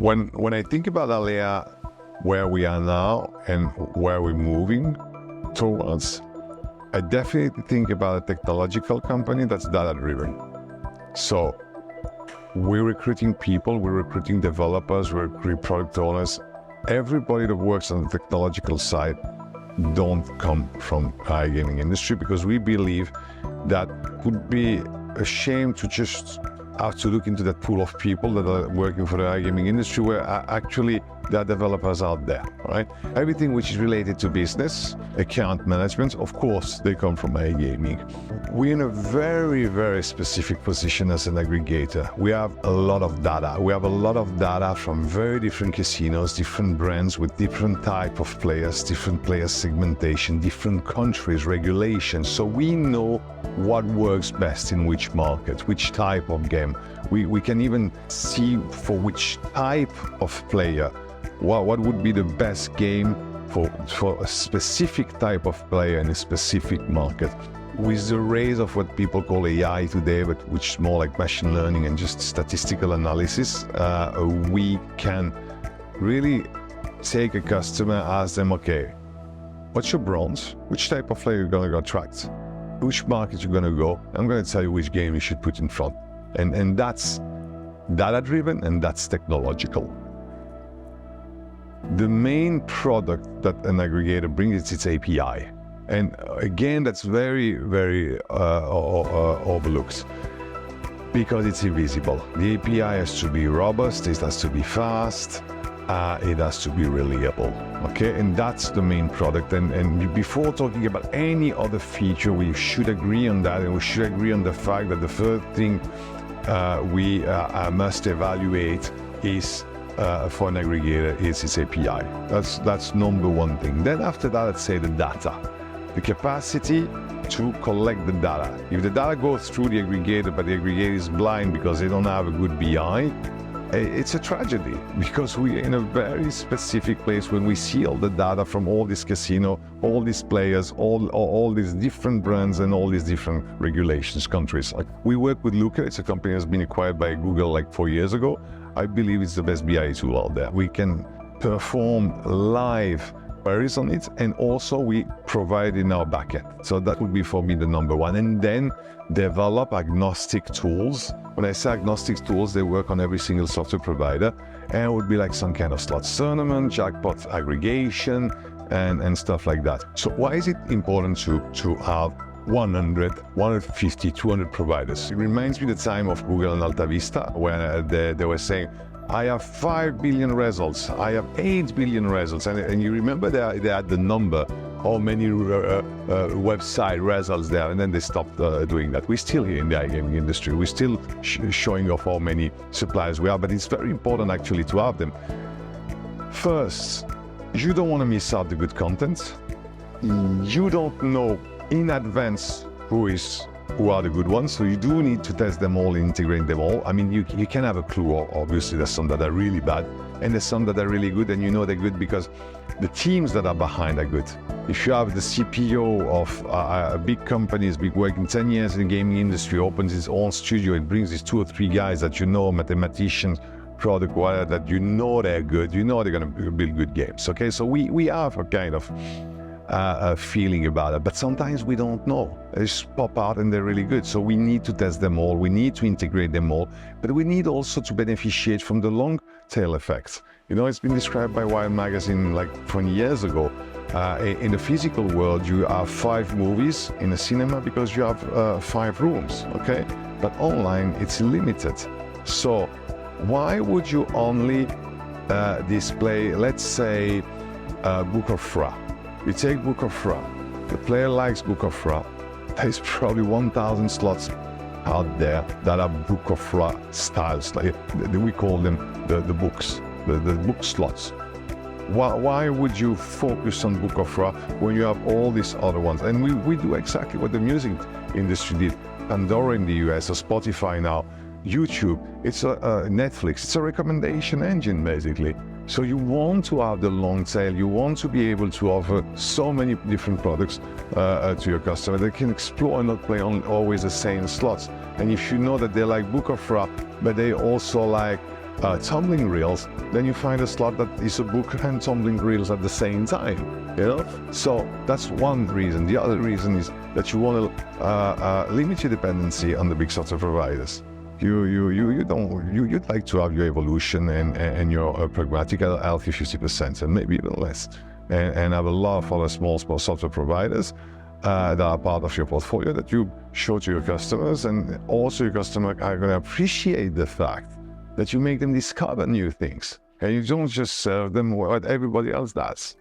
When I think about Alea, where we are now and where we're moving towards, I definitely think about a technological company that's data-driven. So we're recruiting people, we're recruiting developers, we're recruiting product owners. Everybody that works on the technological side don't come from the iGaming industry, because we believe that would be a shame to just have to look into that pool of people that are working for the iGaming industry, where actually there are developers out there, right? Everything which is related to business, account management, of course, they come from iGaming. We're in a very, very specific position as an aggregator. We have a lot of data. We have a lot of data from very different casinos, different brands with different type of players, different player segmentation, different countries, regulations. So we know what works best in which market, which type of game. We can even see for which type of player, what would be the best game for a specific type of player in a specific market. With the rise of what people call AI today, but which is more like machine learning and just statistical analysis, we can really take a customer, ask them, okay, what's your bronze? Which type of player you're going to attract? Which market you're going to go? I'm going to tell you which game you should put in front. And that's data-driven and that's technological. The main product that an aggregator brings is its API. And again, that's very, very overlooked, because it's invisible. The API has to be robust, it has to be fast, it has to be reliable, okay? And that's the main product. And before talking about any other feature, we should agree on that, and we should agree on the fact that the first thing we must evaluate is for an aggregator is its API. That's number one thing. Then after that, let's say the data. The capacity to collect the data. If the data goes through the aggregator, but the aggregator is blind because they don't have a good BI, it's a tragedy, because we're in a very specific place when we see all the data from all this casino, all these players, all these different brands and all these different regulations, countries. Like, we work with Luca. It's a company that's been acquired by Google like 4 years ago. I believe it's the best BI tool out there. We can perform live queries on it, and also we provide in our backend. So that would be for me the number one. And then develop agnostic tools. When I say agnostic tools, they work on every single software provider, and it would be like some kind of slots tournament, jackpot aggregation, and stuff like that. So why is it important to have 100, 150, 200 providers? It reminds me the time of Google and AltaVista, where they were saying, I have 5 billion results, I have 8 billion results. And you remember they had the number, how many website results there, and then they stopped doing that. We're still here in the iGaming industry. We're still showing off how many suppliers we have, but it's very important actually to have them. First, you don't want to miss out the good content. You don't know in advance who are the good ones, so you do need to test them all, integrate them all. I mean, you can have a clue. Obviously, there's some that are really bad, and there's some that are really good, and you know they're good because the teams that are behind are good. If you have the CPO of a big company, has been working 10 years in the gaming industry, opens his own studio, it brings these 2 or 3 guys that you know, mathematicians, product wire, that you know they're good, you know they're going to build good games, okay? So we have a kind of a feeling about it, but sometimes we don't know. They just pop out and they're really good. So we need to test them all, we need to integrate them all, but we need also to beneficiate from the long tail effects. You know, it's been described by Wired Magazine like 20 years ago. In the physical world, you have 5 movies in a cinema because you have 5 rooms, okay? But online, it's limited. So why would you only display, let's say, Book of Fra? You take Book of Fra, the player likes Book of Fra, there's probably 1,000 slots out there that are Book of Fra styles, like we call them the books, the book slots. Why would you focus on Book of Fra when you have all these other ones? And we do exactly what the music industry did. Pandora in the US, or Spotify now, YouTube, it's a Netflix, it's a recommendation engine basically. So you want to have the long tail, you want to be able to offer so many different products to your customer. They can explore and not play on always the same slots. And if you know that they like Book of Fra, but they also like tumbling reels, then you find a slot that is a book and tumbling reels at the same time, you know? So that's one reason. The other reason is that you want to limit your dependency on the big software providers. You'd like to have your evolution and your pragmatic healthy 50% and maybe even less, and have a lot of other small software providers that are part of your portfolio that you show to your customers, and also your customers are going to appreciate the fact that you make them discover new things and you don't just serve them what everybody else does.